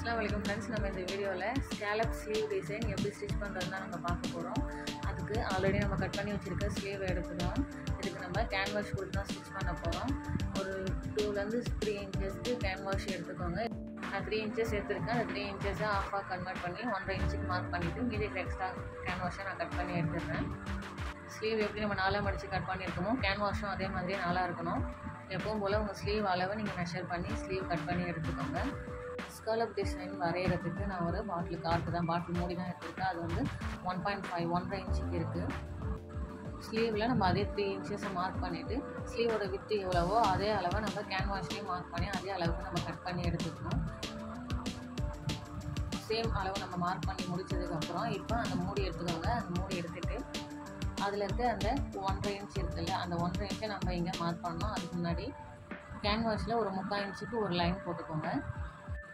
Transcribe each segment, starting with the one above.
अस्सलामुअलैकुम फ्रेंड्स நம்ம இந்த வீடியோல ஸ்கேலப் ஸ்லீவ் டிசைன் எப்படி ஸ்டிட்ச் பண்றதுன்னு நம்ம பார்க்க போறோம். அதுக்கு ஆல்ரெடி நம்ம கட் பண்ணி வச்சிருக்க ஸ்லீவ் எடுத்துறோம். இதுக்கு நம்ம கேன்வாஸ் கொடுத்து தான் ஸ்டிட்ச் பண்ண போறோம். ஒரு 2 ல இருந்து 3 இன்ச்சஸ்க்கு கேன்வாஸ் எடுத்துக்கோங்க. நான் 3 இன்ச்சஸ் எடுத்துர்க்கேன். அந்த 3 இன்ச்சஸை ஆஃபா கன்வர்ட் பண்ணி 1.5 இன்ச்சுக்கு மார்க் பண்ணிட்டு மீதி எக்ஸ்ட்ரா கேன்வாஸை நான் கட் பண்ணி எடுத்துறேன். ஸ்லீவ் எப்படி நம்ம நாலா மடிச்சு கட் பண்ணிருக்கோமோ கேன்வாஸும் அதே மாதிரி நாலா இருக்கணும். எப்பவும் போல உங்க ஸ்லீவ் அளவை நீங்க மெஷர் பண்ணி ஸ்லீவ் கட் பண்ணி எடுத்துக்கோங்க. ஸ்கேலப் டிசைன் வரைகிறதுக்கு நான் ஒரு பாட்டில் கார்டு தான் பாட்டில் மூடி தான் எடுத்துருக்கேன். அது வந்து 1.5 1.5 இன்ச்சுக்கு இருக்குது. ஸ்லீவில் நம்ம அதே 3 இன்ச்சஸை மார்க் பண்ணிவிட்டு ஸ்லீவோட வித்து எவ்வளவோ அதே அளவை நம்ம கேன்வாஸ்லேயும் மார்க் பண்ணி அதே அளவுக்கு நம்ம கட் பண்ணி எடுத்துக்கணும். சேம் அளவு நம்ம மார்க் பண்ணி முடிச்சதுக்கப்புறம் இப்போ அந்த மூடி எடுத்துக்கோங்க. அந்த மூடி எடுத்துகிட்டு அதில் இருக்க அந்த 1.5 இன்ச் இருக்குல்ல, அந்த 1.5 இன்ச்சை நம்ம இங்கே மார்க் பண்ணோம். அதுக்கு முன்னாடி கேன்வாஸில் ஒரு 3/4 இன்ச்சுக்கு ஒரு லைன் போட்டுக்கோங்க.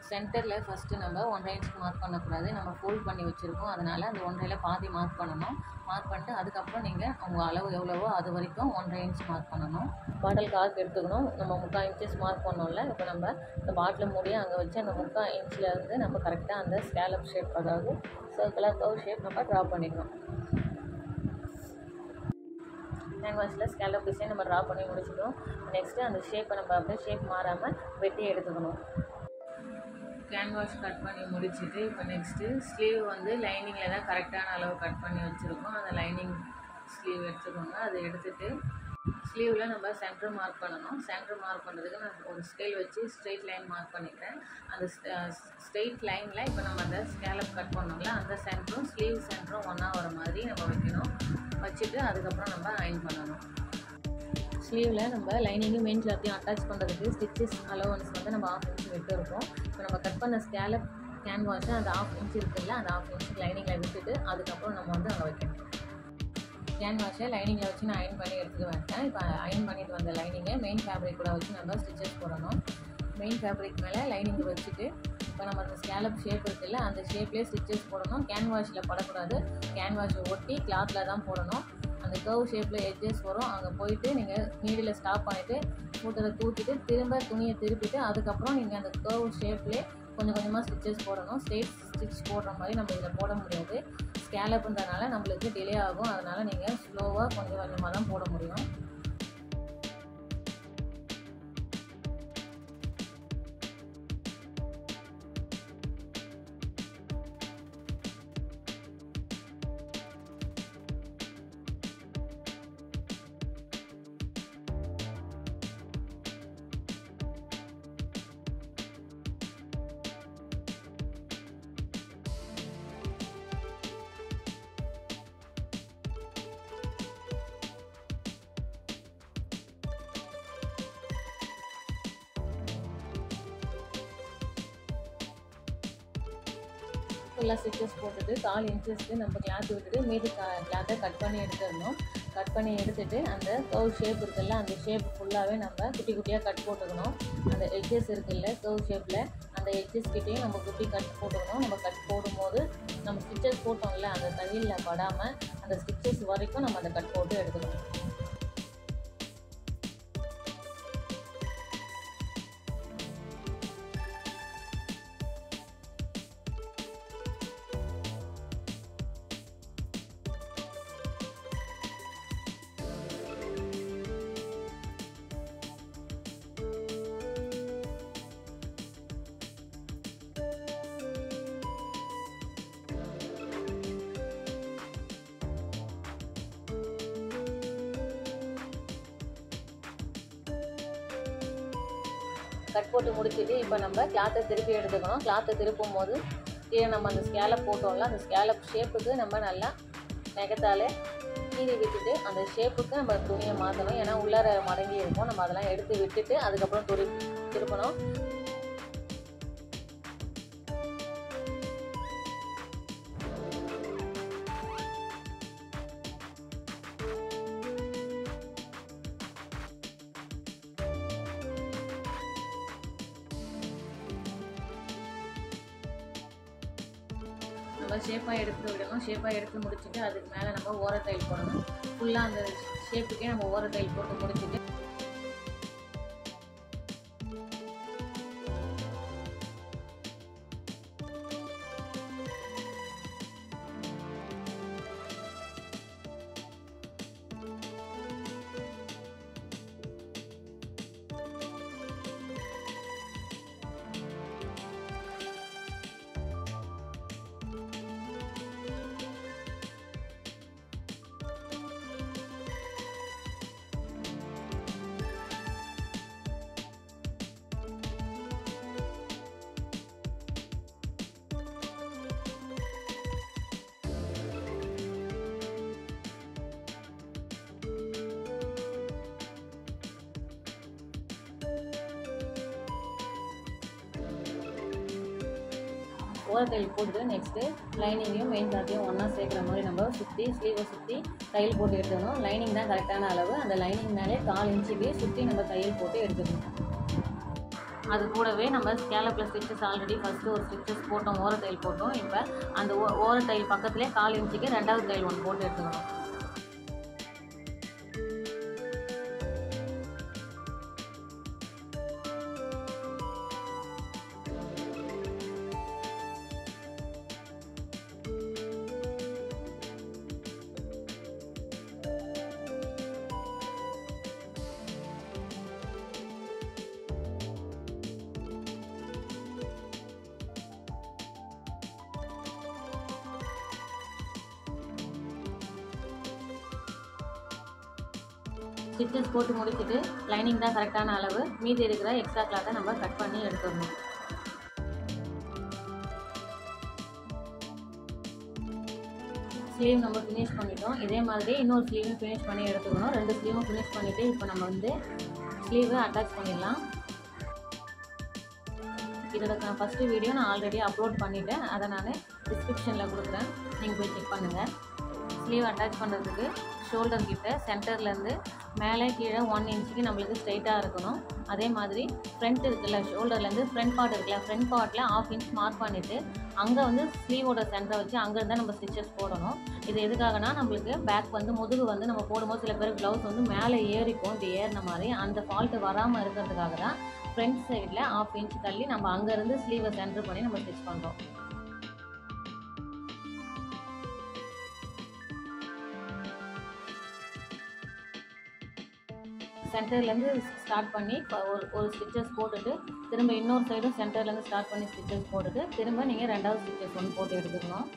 சென்டரில் ஃபஸ்ட்டு நம்ம 1.5 இன்ச்சுக்கு மார்க் பண்ணக்கூடாது, நம்ம ஃபோல்ட் பண்ணி வச்சுருக்கோம். அதனால் அந்த 1.5ல பாதி மார்க் பண்ணணும். மார்க் பண்ணிட்டு அதுக்கப்புறம் நீங்கள் உங்கள் அளவு எவ்வளவோ அது வரைக்கும் 1.5 இன்ச் மார்க் பண்ணணும். பாட்டில் கார்க் எடுத்துக்கணும். நம்ம 3/4 இன்ச்சஸ் மார்க் பண்ணோம்ல, இப்போ நம்ம இந்த பாட்டில் மூடியை அங்கே வச்சு அந்த 3/4 இன்ச்சில் இருந்து நம்ம கரெக்டாக அந்த ஸ்கேலப் ஷேப், அதாவது சர்க்குலர் கர்வ் ஷேப் நம்ம ட்ரா பண்ணிக்கணும். கேன்வாஸில் ஸ்கேலப் டிசைன் நம்ம ட்ரா பண்ணி முடிச்சிட்டோம். நெக்ஸ்ட்டு அந்த ஷேப்பை நம்ம அப்படியே ஷேப் மாறாமல் வெட்டி எடுத்துக்கணும். கேன்வாஸ் கட் பண்ணி முடிச்சுட்டு இப்போ நெக்ஸ்ட்டு ஸ்லீவ் வந்து லைனிங்கில் தான் கரெக்டான அளவு கட் பண்ணி வச்சுருக்கோம். அந்த லைனிங் ஸ்லீவ் எடுத்துக்கோங்க. அதை எடுத்துகிட்டு ஸ்லீவில் நம்ம சென்டர் மார்க் பண்ணணும். சென்டர் மார்க் பண்ணுறதுக்கு நான் ஒரு ஸ்கேல் வச்சு ஸ்ட்ரெயிட் லைன் மார்க் பண்ணிக்கிறேன். அந்த ஸ்ட்ரெயிட் லைனில் இப்போ நம்ம அந்த ஸ்கேலப் கட் பண்ணோம்ல, அந்த சென்டரும் ஸ்லீவ் சென்டரும் ஒன்றா வர மாதிரி நம்ம வைக்கணும். வச்சுட்டு அதுக்கப்புறம் நம்ம அயன் பண்ணணும். ஸ்லீவில் நம்ம லைனிங்கும் மெயின் கிளாத்தையும் அட்டாச் பண்ணுறதுக்கு ஸ்டிச்சஸ் அலோவன்ஸ் வந்து நம்ம 1/2 இன்ச் விட்டு இருக்கோம். இப்போ நம்ம கட் பண்ண ஸ்கேலப் கேன்வாஸை அந்த 1/2 இன்ச் இருக்குல்ல, அந்த 1/2 இன்ச்சுக்கு லைனிங்கில் விட்டுட்டு அதுக்கப்புறம் நம்ம வந்து அங்கே வைக்கணும். கேன்வாஸை லைனிங்கில் வச்சு நான் அயன் பண்ணி எடுத்துகிட்டு வந்துட்டேன். இப்போ அயன் பண்ணிட்டு வந்த லைனிங்கை மெயின் ஃபேப்ரிக் கூட வச்சு நம்ம ஸ்டிச்சஸ் போடணும். மெயின் ஃபேப்ரிக் மேலே லைனிங்கை வச்சுட்டு இப்போ நம்ம அந்த ஸ்கேலப் ஷேப் இருக்குல்ல, அந்த ஷேப்லேயே ஸ்டிச்சஸ் போடணும். கேன்வாஸில் படக்கூடாது, கேன்வாஸை ஒட்டி கிளாத்தில் தான் போடணும். அந்த கர்வ் ஷேப்பில் எட்ஜஸ் வரும், அங்கே போயிட்டு நீங்கள் நீடில் ஸ்டாப் பண்ணிவிட்டு கூட்டத்தை தூக்கிட்டு திரும்ப துணியை திருப்பிட்டு அதுக்கப்புறம் நீங்கள் அந்த கர்வ் ஷேப்லேயே கொஞ்சம் கொஞ்சமாக ஸ்டிச்சஸ் போடணும். ஸ்ட்ரெயிட் ஸ்டிச் போடுற மாதிரி நம்ம இதில் போட முடியாது. ஸ்கேலப்புன்றதுனால நம்மளுக்கு டிலே ஆகும். அதனால் நீங்கள் ஸ்லோவாக கொஞ்சம் கொஞ்சமாக தான் போட முடியும். ஃபுல்லாக ஸ்டிச்சஸ் போட்டுட்டு 4 இன்ச்சஸ்க்கு நம்ம கிளாத் விட்டுட்டு மீதி கிளாத்தை கட் பண்ணி எடுத்துடணும். கட் பண்ணி எடுத்துகிட்டு அந்த கர்வ் ஷேப் இருக்குல்ல, அந்த ஷேப் ஃபுல்லாகவே நம்ம குட்டி குட்டியாக கட் போட்டுக்கணும். அந்த எட்ஜஸ் இருக்குல்ல கர்வ் ஷேப்பில், அந்த எட்ஜஸ் கிட்டேயும் நம்ம குட்டி கட் போட்டுக்கணும். நம்ம கட் போடும்போது நம்ம ஸ்டிச்சஸ் போட்டோம்ல, அந்த தையலில் படாமல் அந்த ஸ்டிச்சஸ் வரைக்கும் நம்ம அந்த கட் போட்டு எடுத்துக்கணும். கட் போட்டு முடிச்சுட்டு இப்போ நம்ம கிளாத்தை திருப்பி எடுத்துக்கணும். கிளாத்தை திருப்பும் போது கீழே நம்ம அந்த ஸ்கேலப் போட்டோம்ல, அந்த ஸ்கேலப் ஷேப்புக்கு நம்ம நல்லா நெகத்தாலே கீறி விட்டுட்டு அந்த ஷேப்புக்கு நம்ம துணியை மாற்றணும். ஏன்னா உள்ளார மடங்கி இருக்கும், நம்ம அதெல்லாம் எடுத்து விட்டுட்டு அதுக்கப்புறம் திருப்பணும். நம்ம ஷேப்பாக எடுத்து விடணும். ஷேப்பாக எடுத்து முடிச்சுட்டு அதுக்கு மேலே நம்ம ஓர தையல் போடணும். ஃபுல்லாக அந்த ஷேப்புக்கே நம்ம ஓர தையல் போட்டு முடிச்சுட்டு ஓரத்தையில் போட்டுட்டு நெக்ஸ்ட்டு லைனிங்கையும் மெயின் கிளாத்தையும் ஒன்றா சேர்க்குற மாதிரி நம்ம சுற்றி ஸ்லீவை சுற்றி தையல் போட்டு எடுத்துக்கணும். லைனிங் தான் கரெக்டான அளவு. அந்த லைனிங் மேலே 1/4 இன்ச்சுக்கு சுற்றி நம்ம தையல் போட்டு எடுத்துக்கணும். அது கூடவே நம்ம ஸ்கேலப்பில் ஸ்டிச்சஸ் ஆல்ரெடி ஃபஸ்ட்டு ஒரு ஸ்டிச்சஸ் போட்டோம், ஓர தையல் போட்டோம். இப்போ அந்த ஓர தையல் பக்கத்துலேயே 1/4 இன்ச்சுக்கு 2வது தையல் ஒன்று போட்டு எடுத்துக்கணும். ஸ்டிச்சஸ் போட்டு முடிச்சுட்டு லைனிங் தான் கரெக்டான அளவு. மீதி இருக்கிற எக்ஸ்ட்ரா கிளாத்தை நம்ம கட் பண்ணி எடுத்துக்கணும். ஸ்லீவ் நம்ம ஃபினிஷ் பண்ணிட்டோம். இதே மாதிரி இன்னொரு ஸ்லீவும் ஃபினிஷ் பண்ணி எடுத்துக்கணும். 2 ஸ்லீவும் ஃபினிஷ் பண்ணிவிட்டு இப்போ நம்ம வந்து ஸ்லீவை அட்டாச் பண்ணிடலாம். இதோட ஃபஸ்ட்டு வீடியோ நான் ஆல்ரெடி அப்லோட் பண்ணிவிட்டேன். அதை நான் டிஸ்கிரிப்ஷனில் கொடுக்குறேன், நீங்கள் போய் செக் பண்ணுங்கள். ஸ்லீவ் அட்டாச் பண்ணுறதுக்கு ஷோல்டர் கிட்ட சென்டர்லேருந்து மேலே கீழே 1 இன்ச்சுக்கு நம்மளுக்கு ஸ்ட்ரைட்டாக இருக்கணும். அதே மாதிரி ஃப்ரண்ட் இருக்குல்ல, ஷோல்டர்லேருந்து ஃப்ரண்ட் பார்ட் இருக்குல்ல, ஃப்ரண்ட் பார்ட்டில் 1/2 இன்ச் மார்க் பண்ணிவிட்டு அங்கே வந்து ஸ்லீவோட சென்டரை வச்சு அங்கேருந்து நம்ம ஸ்டிச்சஸ் போடணும். இது எதுக்காகனா நம்மளுக்கு பேக் வந்து முதுகு வந்து நம்ம போடும்போது சில பேர் ப்ளவுஸ் வந்து மேலே ஏறிக்கும், இப்படி ஏறின மாதிரி அந்த ஃபால்ட்டு வராமல் இருக்கிறதுக்காக தான் ஃப்ரண்ட் சைடில் 1/2 இன்ச் தள்ளி நம்ம அங்கேருந்து ஸ்லீவை சென்டர் பண்ணி நம்ம ஸ்டிச் பண்ணுறோம். சென்டர்லேருந்து ஸ்டார்ட் பண்ணி ஒரு ஸ்டிச்சஸ் போட்டுட்டு திரும்ப இன்னொரு சைடும் சென்டர்லேருந்து ஸ்டார்ட் பண்ணி ஸ்டிச்சஸ் போட்டுட்டு திரும்ப நீங்கள் 2வது ஸ்டிச்சஸ் ஒன்று போட்டு எடுத்துக்கணும்.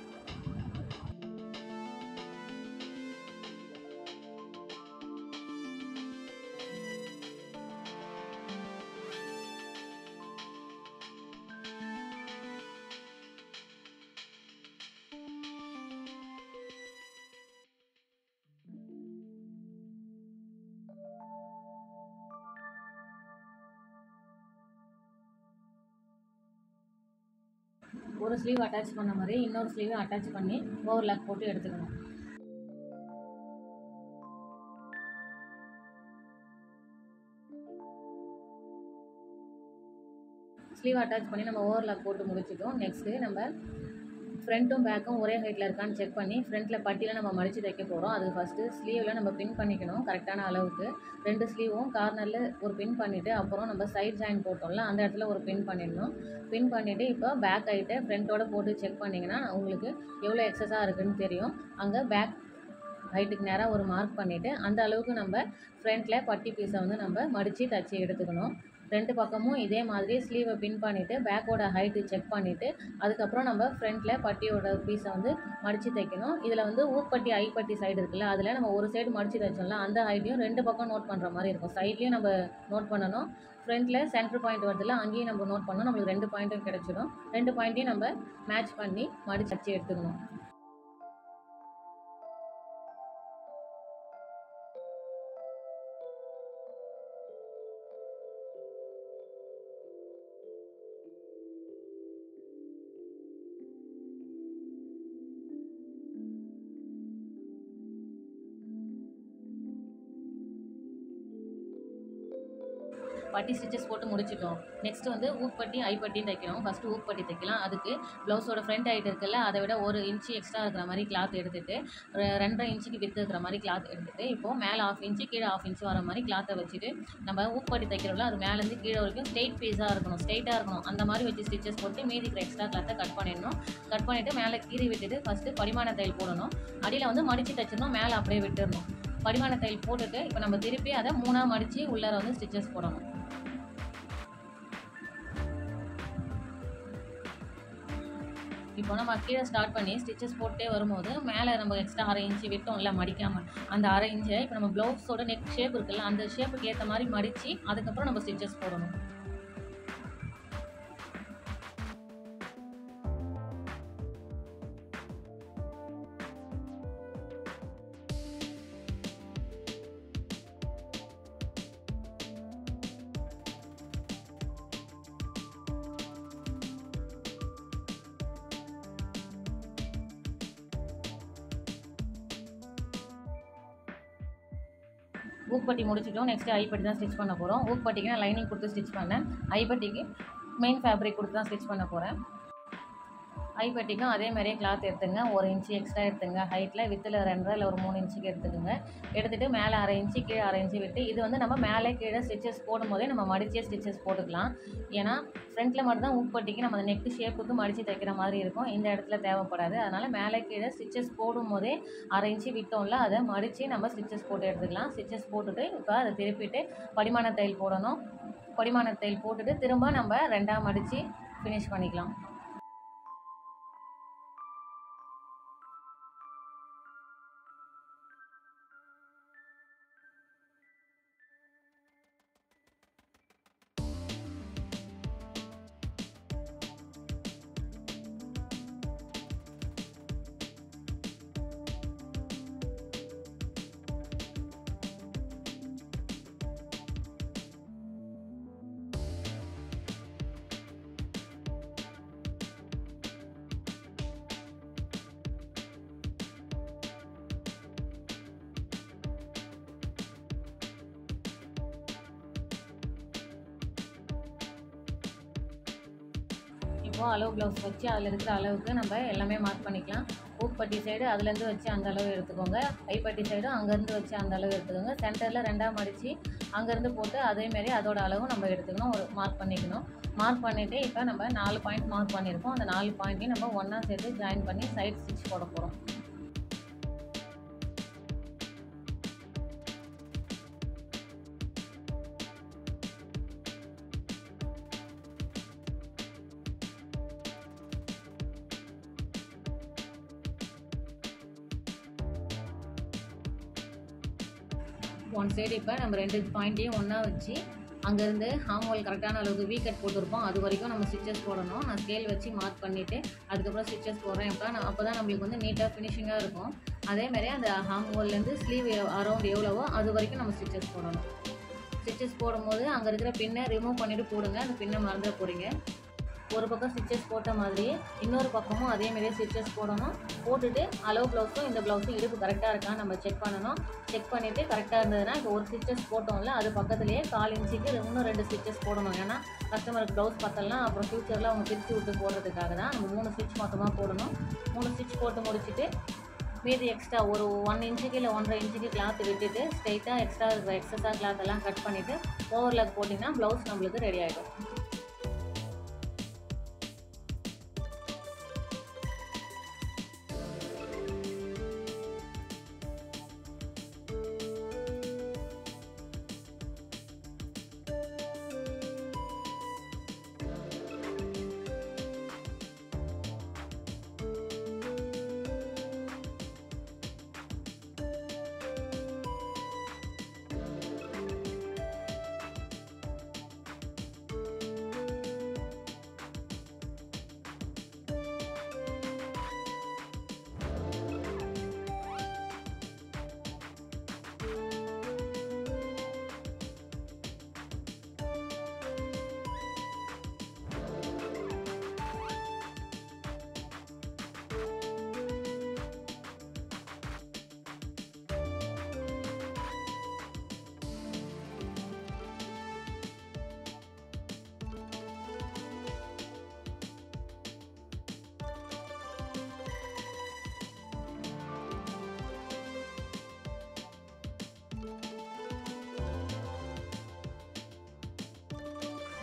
ஒரு ஸ்லீவ் அட்டாச் பண்ண மாதிரி இன்னொரு ஸ்லீவை அட்டாச் பண்ணி ஓவர்லாக் போட்டு எடுத்துக்கணும். ஸ்லீவ் அட்டாச் பண்ணி நம்ம ஓவர்லாக் போட்டு முடிச்சிட்டோம். நெக்ஸ்ட்டு நம்ம ஃப்ரண்ட்டும் பேக்கும் ஒரே ஹைட்டில் இருக்கான்னு செக் பண்ணி ஃப்ரண்ட்டில் பட்டியில் நம்ம மடித்து தைக்க போகிறோம். அதுக்கு ஃபஸ்ட்டு ஸ்லீவில் நம்ம பின் பண்ணிக்கணும் கரெக்டான அளவுக்கு. 2 ஸ்லீவும் கார்னரில் ஒரு பின் பண்ணிவிட்டு அப்புறம் நம்ம சைட் ஜாயின் போட்டோம்ல அந்த இடத்துல ஒரு பின் பண்ணிடணும். பின் பண்ணிவிட்டு இப்போ பேக் ஹைட்டை ஃப்ரண்ட்டோட போட்டு செக் பண்ணிங்கன்னா உங்களுக்கு எவ்வளோ எக்ஸஸாக இருக்குதுன்னு தெரியும். அங்கே பேக் ஹைட்டுக்கு நேராக ஒரு மார்க் பண்ணிவிட்டு அந்த அளவுக்கு நம்ம ஃப்ரண்ட்டில் பட்டி பீஸை வந்து நம்ம மடித்து தச்சு எடுத்துக்கணும். 2 பக்கமும் இதே மாதிரி ஸ்லீவை பின் பண்ணிவிட்டு பேக்கோட ஹைட்டு செக் பண்ணிவிட்டு அதுக்கப்புறம் நம்ம ஃப்ரண்ட்டில் பட்டியோட பீஸை வந்து மடித்து தைக்கணும். இதில் வந்து ஊப்பட்டி ஐப்பட்டி சைடு இருக்குல்ல, அதில் நம்ம ஒரு சைடு மடித்து தைச்சோம்ல அந்த ஹைட்டையும் 2 பக்கம் நோட் பண்ணுற மாதிரி இருக்கும். சைட்லேயும் நம்ம நோட் பண்ணணும், ஃப்ரண்ட்டில் சென்டர் பாயிண்ட் வருதுல்ல அங்கேயும் நம்ம நோட் பண்ணணும். நம்மளுக்கு 2 பாயிண்ட்டும் கிடச்சிடும். 2 பாயிண்ட்டையும் நம்ம மேட்ச் பண்ணி மடித்து தச்சு எடுத்துக்கணும். பட்டி ஸ்டிச்சஸ் போட்டு முடிச்சிட்டோம். நெக்ஸ்ட் வந்து ஊப்பட்டி ஐப்பட்டி தைக்கணும். ஃபஸ்ட்டு ஊப்பட்டி தைக்கலாம். அதுக்கு ப்ளவுஸோட ஃப்ரண்ட் ஹைட் இருக்குல்ல அதை விட 1 இன்ச்சு எக்ஸ்ட்ரா இருக்கிற மாதிரி கிளாத் எடுத்துகிட்டு 2.5 இன்ச்சுக்கு வித்து இருக்கிற மாதிரி கிளாத் எடுத்துகிட்டு இப்போது மேலே 1/2 இன்ச்சு கீழே 1/2 இன்ச்சு வர மாதிரி கிளாத்தை வச்சுட்டு நம்ம ஊப்பட்டி தைக்கிறோம்ல அது மேலேருந்து கீழே வரைக்கும் ஸ்ட்ரெயிட் பீஸாக இருக்கணும், ஸ்ட்ரெயிட்டாக இருக்கணும். அந்த மாதிரி வச்சு ஸ்டிச்சஸ் போட்டு மீதி இருக்கிற எக்ஸ்ட்ரா கிளாத்தை கட் பண்ணிடணும். கட் பண்ணிவிட்டு மேலே கீறி விட்டுட்டு ஃபஸ்ட்டு படிமான தையல் போடணும். அடியில் வந்து மடித்து தைச்சிடணும், மேலே அப்படியே விட்டுடணும். படிமான தையல் போட்டுட்டு இப்போ நம்ம திருப்பி அதை 3ஆக மடித்து உள்ளார வந்து ஸ்டிச்சஸ் போடணும். இப்போ நம்ம கீழே ஸ்டார்ட் பண்ணி ஸ்டிச்சஸ் போட்டே வரும்போது மேலே நம்ம எக்ஸ்ட்ரா 1/2 இன்ச்சு விட்டோம்ல மடிக்காமல், அந்த 1/2 இன்ச்சை இப்போ நம்ம ப்ளவுஸோட நெக் ஷேப் இருக்குல்ல அந்த ஷேப்புக்கு ஏற்ற மாதிரி மடித்து அதுக்கப்புறம் நம்ம ஸ்டிச்சஸ் போடணும். ஊக்பட்டி முடிச்சிட்டோம். நெக்ஸ்ட்டு ஐப்பட்டி தான் ஸ்டிச் பண்ண போகிறோம். ஊக்பட்டிக்கு நான் லைனிங் கொடுத்து ஸ்டிச் பண்ணேன். ஐப்பட்டிக்கு மெயின் ஃபேப்ரிக் கொடுத்து தான் ஸ்டிச் பண்ண போகிறேன். ஐப்பட்டிக்கும் அதே மாதிரியே கிளாத் எடுத்துங்க. 1 இன்ச்சு எக்ஸ்ட்ரா எடுத்துங்க. ஹைட்டில் வித்தில் 2 இல்லை ஒரு 3 இன்ச்சுக்கு எடுத்துக்கோங்க. எடுத்துகிட்டு மேலே 1/2 இன்ச்சு கீழே 1/2 இன்ச்சு விட்டு இது வந்து நம்ம மேலே கீழே ஸ்டிச்சஸ் போடும்போதே நம்ம மடிச்சே ஸ்டிச்சஸ் போட்டுக்கலாம். ஏன்னா ஃப்ரண்ட்டில் மட்டும் தான் ஊக்பட்டிக்கு நம்ம நெக்கு ஷேப்புக்கு மடித்து தைக்கிற மாதிரி இருக்கும். இந்த இடத்துல தேவைப்படாது. அதனால் மேலே கீழே ஸ்டிச்சஸ் போடும்போதே 1/2 இன்ச்சு விட்டோம்ல அதை மடித்து நம்ம ஸ்டிச்சஸ் போட்டு எடுத்துக்கலாம். ஸ்டிச்சஸ் போட்டுட்டு இப்போ அதை திருப்பிட்டு படிமான தையல் போடணும். படிமான தையல் போட்டுட்டு திரும்ப நம்ம 2ஆக மடித்து ஃபினிஷ் பண்ணிக்கலாம். இப்போ அளவு ப்ளவுஸ் வச்சு அதில் இருக்கிற அளவுக்கு நம்ம எல்லாமே மார்க் பண்ணிக்கலாம். ஊக்பட்டி சைடு அதுலேருந்து வச்சு அந்த அளவு எடுத்துக்கோங்க. ஐப்பட்டி சைடும் அங்கேருந்து வச்சு அந்த அளவு எடுத்துக்கோங்க. சென்டரில் 2ஆக மடித்து அங்கேருந்து போட்டு அதேமாரி அதோட அளவும் நம்ம எடுத்துக்கணும். ஒரு மார்க் பண்ணிக்கணும். மார்க் பண்ணிவிட்டு இப்போ நம்ம 4 பாயிண்ட் மார்க் பண்ணியிருக்கோம். அந்த 4 பாயிண்ட்டையும் நம்ம ஒன்றா சேர்த்து ஜாயின் பண்ணி சைட் ஸ்டிச் போட போகிறோம். ஒன் சைடு இப்போ நம்ம 2 பாயிண்ட்டையும் ஒன்றா வச்சு அங்கேருந்து ஹார்ம் கரெக்டான அளவுக்கு வீ கட் போட்டிருப்போம். அது வரைக்கும் நம்ம ஸ்டிச்சஸ் போடணும். நான் ஸ்கேல் வச்சு மார்க் பண்ணிவிட்டு அதுக்கப்புறம் ஸ்டிச்சஸ் போடுறேன். அப்போ தான் நம்மளுக்கு வந்து நீட்டாக ஃபினிஷிங்காக இருக்கும். அதேமாதிரி அந்த ஹார்ம் ஹோல்லேருந்து ஸ்லீவ் அரௌண்ட் எவ்வளவோ அது வரைக்கும் நம்ம ஸ்டிச்சஸ் போடணும். ஸ்டிச்சஸ் போடும்போது அங்கே இருக்கிற பின்னை ரிமூவ் பண்ணிவிட்டு போடுங்க. அந்த பின்னை மறந்துட போகிறீங்க. ஒரு பக்கம் ஸ்டிச்சஸ் போட்ட மாதிரியே இன்னொரு பக்கமும் அதேமாரியே ஸ்டிச்சஸ் போடணும். போட்டுட்டு அளவு ப்ளவுஸும் இந்த ப்ளவுஸும் இடுப்பு கரெக்டாக இருக்கான்னு நம்ம செக் பண்ணணும். செக் பண்ணிவிட்டு கரெக்டாக இருந்ததுன்னா இப்போ ஒரு ஸ்டிச்சஸ் போட்டோம்ல அது பக்கத்துலேயே 1/4 இன்ச்சுக்கு இன்னும் 2 ஸ்டிச்சஸ் போடணும். ஏன்னா கஸ்டமருக்கு ப்ளவுஸ் பத்தலாம் அப்புறம் ஃப்யூச்சரில் அவங்க பிரித்து விட்டு போடுறதுக்காக தான் நம்ம 3 ஸ்டிச் மொத்தமாக போடணும். 3 ஸ்டிச் போட்டு முடிச்சுட்டு மீதி எக்ஸ்ட்ரா ஒரு 1 இன்ச்சுக்கு இல்லை 1.5 இன்ச்சுக்கு கிளாத் விட்டுட்டு ஸ்ட்ரைட்டாக எக்ஸ்ட்ரா கிளாத் எல்லாம் கட் பண்ணிவிட்டு ஓவர்லாக் போட்டிங்கன்னா ப்ளவுஸ் நம்மளுக்கு ரெடி ஆகிடும்.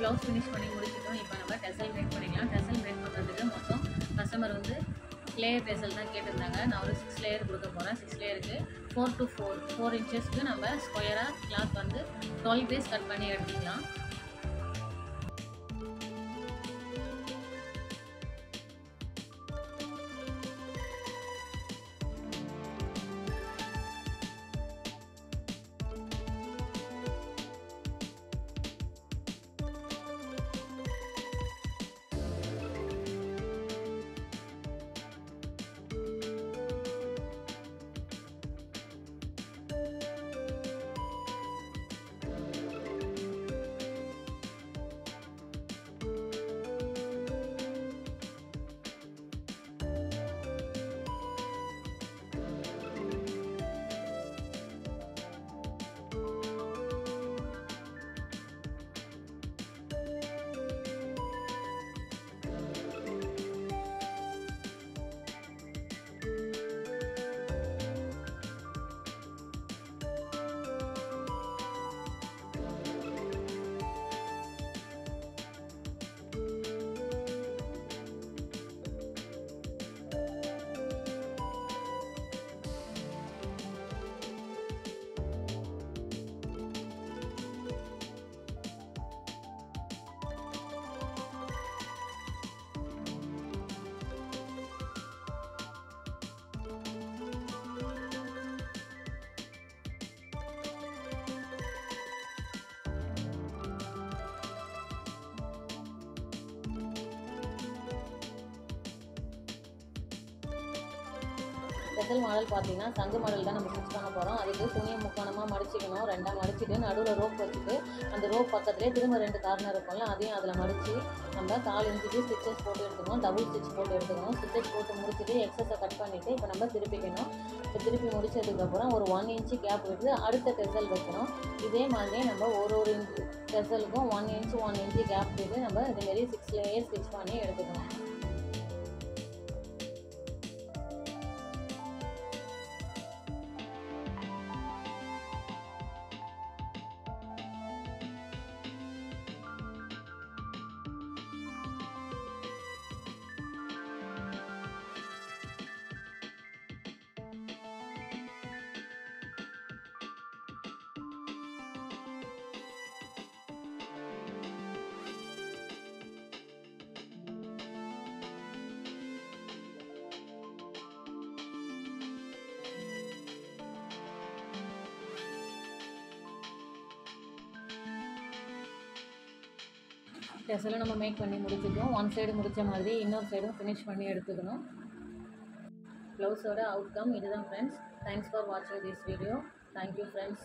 ப்ளவுஸ் ஃபினிஷ் பண்ணி முடிச்சிட்டோம். இப்போ நம்ம டெசல் மேக் பண்ணிக்கலாம். டெசல் மேக் பண்ணுறதுக்கு மொத்தம் கஸ்டமர் வந்து லேயர் டெசல் தான் கேட்டிருந்தாங்க. நான் ஒரு 6 லேயர் கொடுக்க போகிறேன். 6 லேயருக்கு 4 to 4 இன்ச்சஸ்க்கு நம்ம ஸ்கொயராக கிளாத் வந்து 12 பீஸ் கட் பண்ணி எடுத்துக்கலாம். டெசல் மாடல் பார்த்தீங்கன்னா சங்கு மாடல் தான் நம்ம ஸ்டிச் பண்ண போகிறோம். அதுக்கு துணியை முக்கோணமாக மடிச்சிக்கணும். 2ஆக மடிச்சுட்டு நடுவில் ரோப் வச்சுட்டு அந்த ரோப் பக்கத்துலேயே திரும்ப 2 கார்னர் இருக்கும்ல, அதையும் அதில் மடித்து நம்ம 4 இன்ச்சுக்கு ஸ்டிச்சஸ் போட்டு எடுத்துக்கணும். டபுள் ஸ்டிச் போட்டு எடுத்துக்கணும். ஸ்டிச்சஸ் போட்டு முடிச்சுட்டு எக்ஸஸை கட் பண்ணிவிட்டு இப்போ நம்ம திருப்பிக்கணும். இப்போ திருப்பி முடிச்சதுக்கப்புறம் ஒரு 1 இன்ச்சு கேப் விட்டு அடுத்த டெசல் வைக்கணும். இதே மாதிரியே நம்ம ஒரு டெசலுக்கும் 1 இன்ச்சு கேப் விட்டு நம்ம இதுமாரி 6 லேயர் ஸ்டிச் பண்ணி எடுத்துக்கணும். டெசலை நம்ம மேக் பண்ணி முடிச்சுட்டோம். 1 சைடு முடித்த மாதிரி இன்னொரு சைடும் ஃபினிஷ் பண்ணி எடுத்துக்கணும். ப்ளவுஸோட அவுட்கம் இதுதான் ஃப்ரெண்ட்ஸ். தேங்க்ஸ் ஃபார் வாட்சிங் திஸ் வீடியோ. Thank you friends.